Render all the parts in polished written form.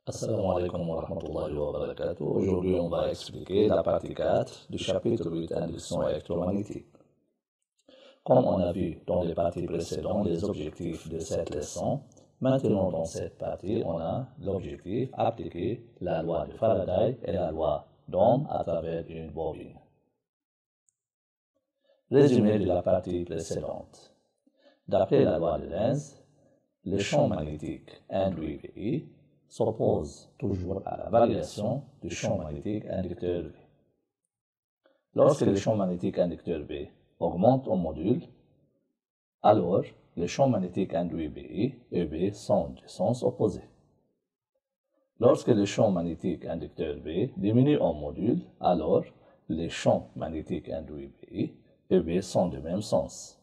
Assalamu alaikum wa rahmatullahi wa barakatuh. Aujourd'hui, on va expliquer la partie 4 du chapitre 8 induction électromagnétique. Comme on a vu dans les parties précédentes les objectifs de cette leçon, maintenant dans cette partie, on a l'objectif appliquer la loi de Faraday et la loi d'Ohm à travers une bobine. Résumé de la partie précédente. D'après la loi de Lenz, le champ magnétique induit VI s'oppose toujours à la variation du champ magnétique inducteur V. Lorsque le champ magnétique inducteur V augmente en module, alors le champ magnétique induit BI et V sont du sens opposé. Lorsque le champ magnétique inducteur V diminue en module, alors les champs magnétiques induits BI et V sont du même sens.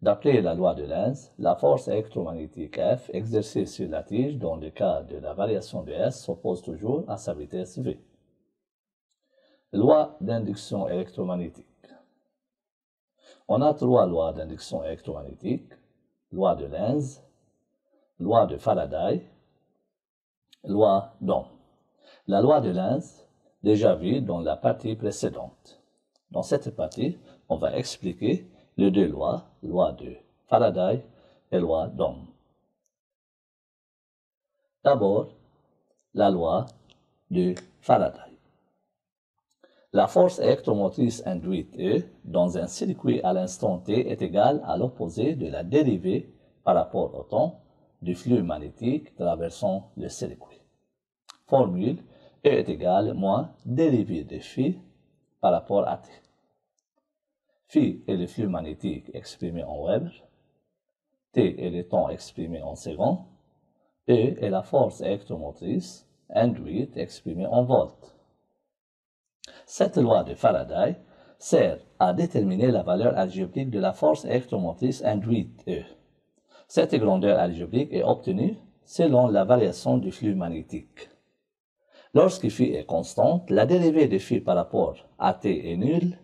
D'après la loi de Lenz, la force électromagnétique F exercée sur la tige dans le cas de la variation de S s'oppose toujours à sa vitesse V. Loi d'induction électromagnétique. On a trois lois d'induction électromagnétique: loi de Lenz, loi de Faraday, loi d'Ohm. La loi de Lenz, déjà vue dans la partie précédente. Dans cette partie, on va expliquer les deux lois, loi de Faraday et loi d'Ohm. D'abord, la loi de Faraday. La force électromotrice induite E dans un circuit à l'instant T est égale à l'opposé de la dérivée par rapport au temps du flux magnétique traversant le circuit. Formule E est égale moins dérivée de phi par rapport à T. Phi est le flux magnétique exprimé en Weber, T est le temps exprimé en secondes, E est la force électromotrice induite exprimée en volts. Cette loi de Faraday sert à déterminer la valeur algébrique de la force électromotrice induite E. Cette grandeur algébrique est obtenue selon la variation du flux magnétique. Lorsque phi est constante, la dérivée de phi par rapport à T est nulle,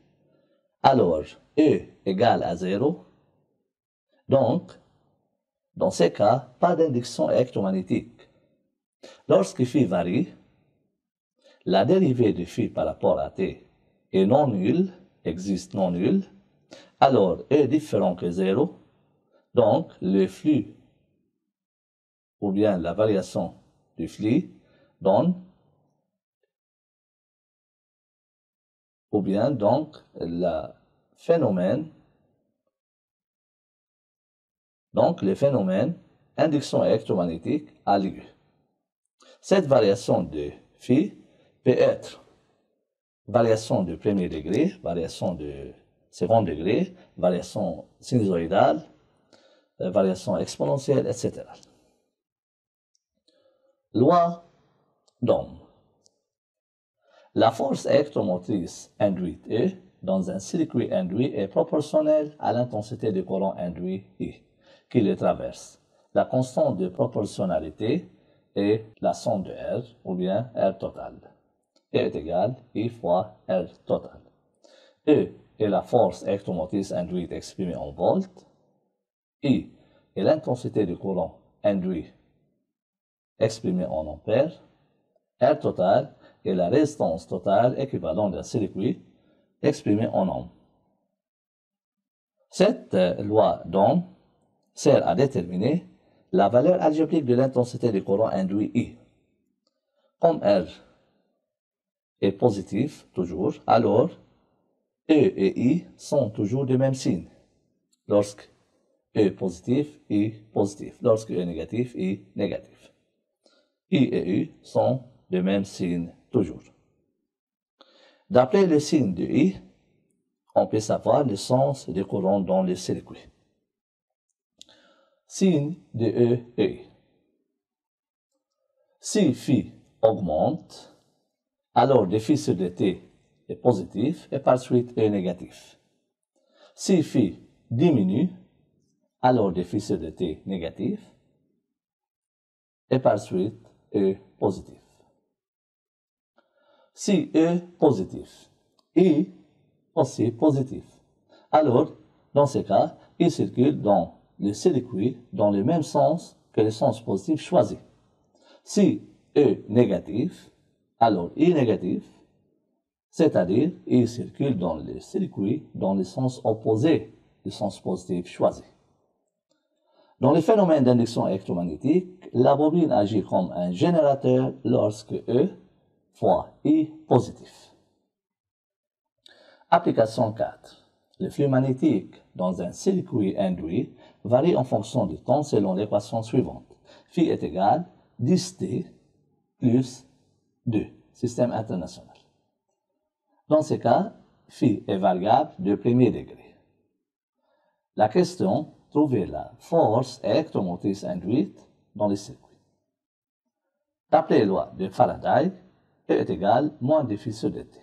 alors E égale à 0. Donc, dans ces cas, pas d'induction électromagnétique. Lorsque phi varie, la dérivée de phi par rapport à T est non nulle, existe non nulle, alors E est différent que 0, donc le flux ou bien la variation du flux donne, ou bien donc le phénomène induction électromagnétique a lieu. Cette variation de phi peut être variation de premier degré, variation de second degré, variation sinusoïdale, variation exponentielle, etc. Loi d'Ohm. La force électromotrice induite E dans un circuit induit est proportionnelle à l'intensité du courant induit I qui le traverse. La constante de proportionnalité est la somme de R ou bien R total. E est égal I fois R total. E est la force électromotrice induite exprimée en volts. I est l'intensité du courant induit exprimée en ampères. R total est la résistance totale équivalente d'un circuit exprimée en ohms. Cette loi d'Ohm sert à déterminer la valeur algébrique de l'intensité du courant induit I. Comme R est positif toujours, alors E et I sont toujours du même signe. Lorsque E est positif, I positif. Lorsque E est négatif, I négatif. I et U sont du même signe toujours. D'après le signe de I, on peut savoir le sens du courant dans le circuit. Signe de E et I. Si phi augmente, alors le phi sur le T est positif et par suite est négatif. Si phi diminue, alors le phi sur le T est négatif et par suite est positif. Si E positif, I aussi positif. Alors, dans ce cas, il circule dans le circuit dans le même sens que le sens positif choisi. Si E négatif, alors I négatif, c'est-à-dire il circule dans le circuit dans le sens opposé du sens positif choisi. Dans les phénomènes d'induction électromagnétique, la bobine agit comme un générateur lorsque E fois I positif. Application 4. Le flux magnétique dans un circuit induit varie en fonction du temps selon l'équation suivante. Phi est égal 10T plus 2, système international. Dans ce cas, phi est variable de premier degré. La question, trouver la force électromotrice induite dans le circuit. D'après les lois de Faraday, E est égal moins de phi sur dt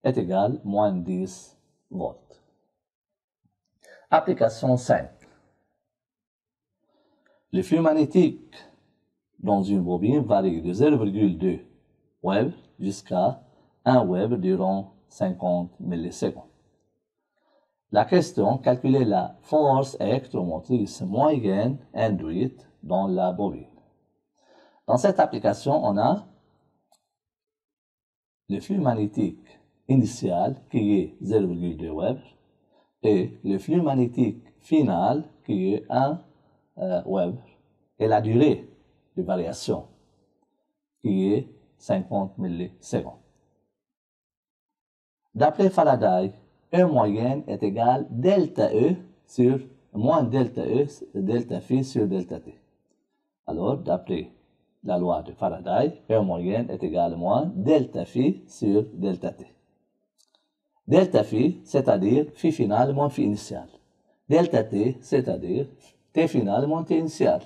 est égal moins 10 volts. Application 5. Le flux magnétique dans une bobine varie de 0,2 Web jusqu'à 1 Web durant 50 millisecondes. La question, calculer la force électromotrice moyenne induite dans la bobine. Dans cette application, on a le flux magnétique initial qui est 0,2 Web et le flux magnétique final qui est 1 Web et la durée de variation qui est 50 millisecondes. D'après Faraday, E moyenne est égal delta E sur moins delta E, delta phi sur delta T. Alors, d'après la loi de Faraday, E moyenne est égal à moins delta phi sur delta T. Delta phi, c'est-à-dire phi final moins phi initial. Delta T, c'est-à-dire T final moins T initial.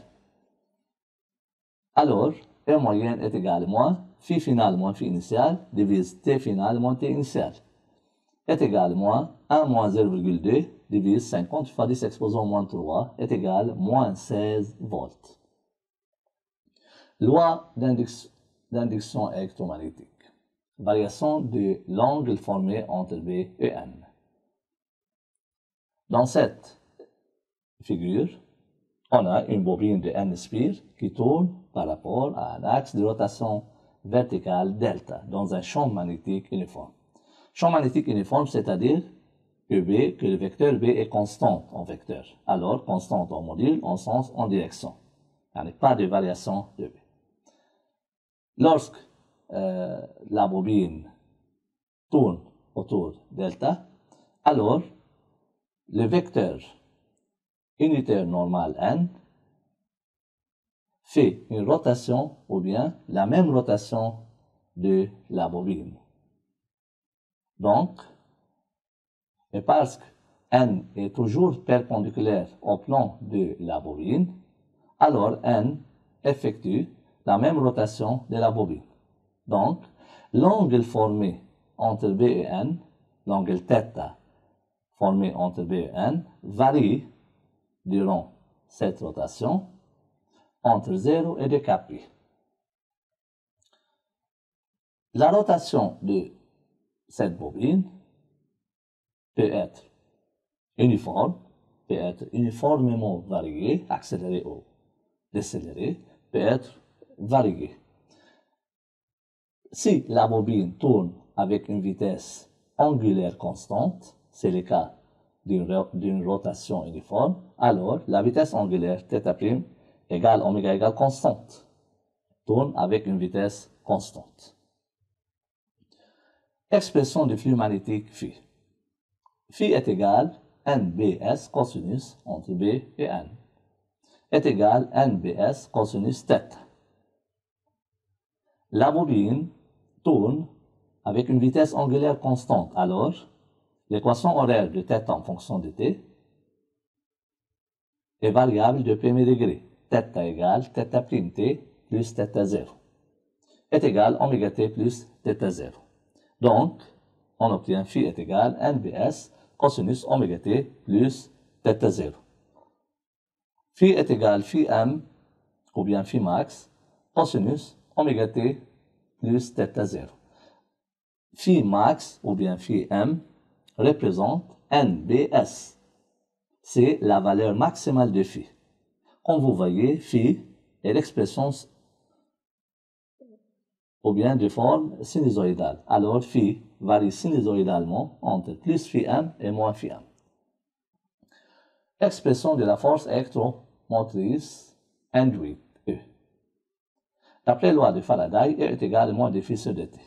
Alors, E moyenne est égal à moins phi final moins phi initial divise T final moins T initial est égal à moins 1 moins 0,2 divise 50 fois 10 exposant moins 3 est égal à moins 16 volts. Loi d'induction électromagnétique. Variation de l'angle formé entre B et N. Dans cette figure, on a une bobine de N spire qui tourne par rapport à un axe de rotation verticale delta dans un champ magnétique uniforme. Champ magnétique uniforme, c'est-à-dire que le vecteur B est constant en vecteur. Alors, constante en module, en sens, en direction. Il n'y a pas de variation de B. Lorsque la bobine tourne autour delta, alors le vecteur unitaire normal N fait une rotation ou bien la même rotation de la bobine. Donc, et parce que N est toujours perpendiculaire au plan de la bobine, alors N effectue la même rotation de la bobine. Donc, l'angle formé entre B et N, l'angle θ formé entre B et N, varie durant cette rotation entre 0 et 2 kπ. La rotation de cette bobine peut être uniformément variée, accélérée ou décélérée, peut être variée. Si la bobine tourne avec une vitesse angulaire constante, c'est le cas d'une rotation uniforme, alors la vitesse angulaire θ' égale oméga égale constante, tourne avec une vitesse constante. Expression du flux magnétique phi. Phi est égal NBS cosinus entre B et N est égal NBS cosinus θ. La bobine tourne avec une vitesse angulaire constante, alors l'équation horaire de θ en fonction de T est variable de premier degré. θ égale θ'T plus θ0 est égal oméga T plus θ0. Donc, on obtient phi est égal NBS cosinus oméga T plus θ0. Phi est égal phi m ou bien phi max cosinus oméga T plus θ0. Phi max ou bien phi m représente NBS. C'est la valeur maximale de phi. Comme vous voyez, phi et l'expression ou bien de forme sinusoïdale. Alors, phi varie sinusoïdalement entre plus phi m et moins phi m. Expression de la force électromotrice induite, E. D'après la loi de Faraday, E est égal à moins de phi sur dt.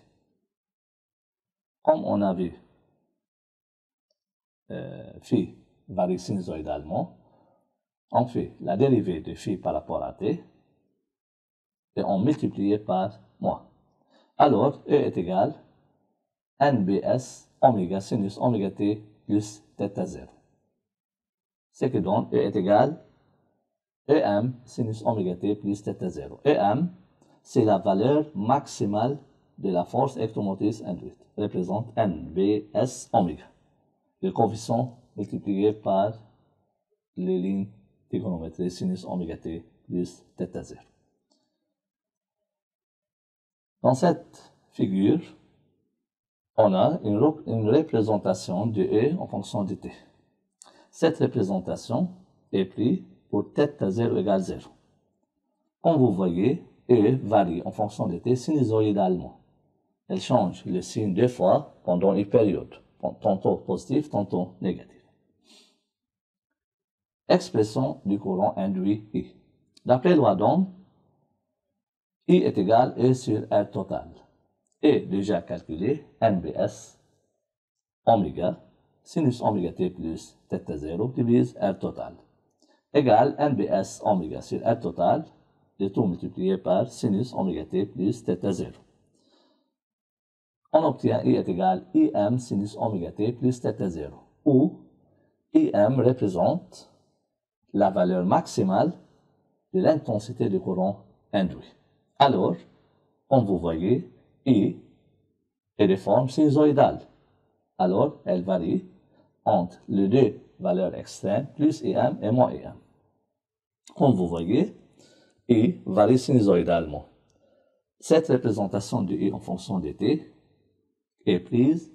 Comme on a vu, phi varie sinusoïdalement, on fait la dérivée de phi par rapport à t et on multiplie par moins. Alors, E est égal à nbs oméga sinus oméga t plus θ 0. Ce qui donne E est égal à Em sinus oméga t plus θ 0. Em, c'est la valeur maximale de la force électromotrice induite, représente nbs oméga. Le coefficient multiplié par les lignes trigonométriques sinus oméga t plus θ 0. Dans cette figure, on a une représentation de E en fonction de t. Cette représentation est prise pour θ 0 égale 0. Comme vous voyez, E varie en fonction de t sinusoïdalement. Elle change le signe 2 fois pendant une période, tantôt positif, tantôt négatif. Expression du courant induit I. D'après loi d'Ohm, I est égal à E sur R total. Et déjà calculé, nbs oméga sinus oméga t plus θ 0 divise R total égale nbs oméga sur R total, le tout multiplié par sinus oméga t plus θ 0. On obtient I est égal à Im sinus oméga t plus θ 0, où Im représente la valeur maximale de l'intensité du courant induit. Alors, comme vous voyez, I est de forme sinusoïdale. Alors, elle varie entre les deux valeurs extrêmes, plus Im et moins Im. Comme vous voyez, I varie sinusoïdalement. Cette représentation de I en fonction de t est prise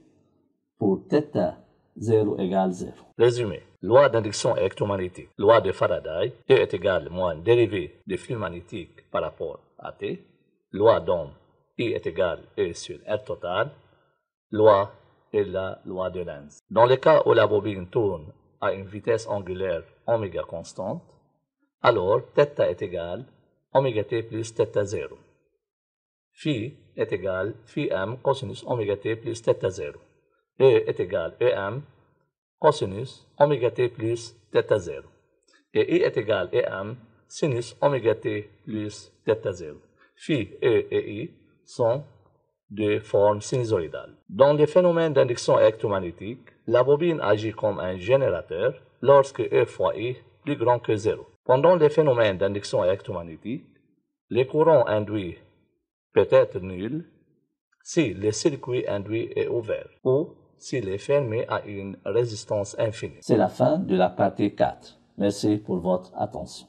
pour θ 0 égale 0. Résumé. Loi d'induction électromagnétique. Loi de Faraday. E est égal à moins dérivée du flux magnétique par rapport à t. Loi d'Ohm. I est égal à E sur R total. Loi est la loi de Lenz. Dans le cas où la bobine tourne à une vitesse angulaire oméga constante, alors θ est égal à oméga t plus θ 0. Phi est égal à phi m cosinus oméga t plus θ 0. E est égal à Em cosinus oméga t plus θ 0. Et I est égal à Em sinus oméga t plus θ 0. Phi, E et I sont de forme sinusoïdale. Dans les phénomènes d'induction électromagnétique, la bobine agit comme un générateur lorsque E fois I est plus grand que 0. Pendant les phénomènes d'induction électromagnétique, le courant induit peut être nul si le circuit induit est ouvert ou s'il est fermé à une résistance infinie. C'est la fin de la partie 4. Merci pour votre attention.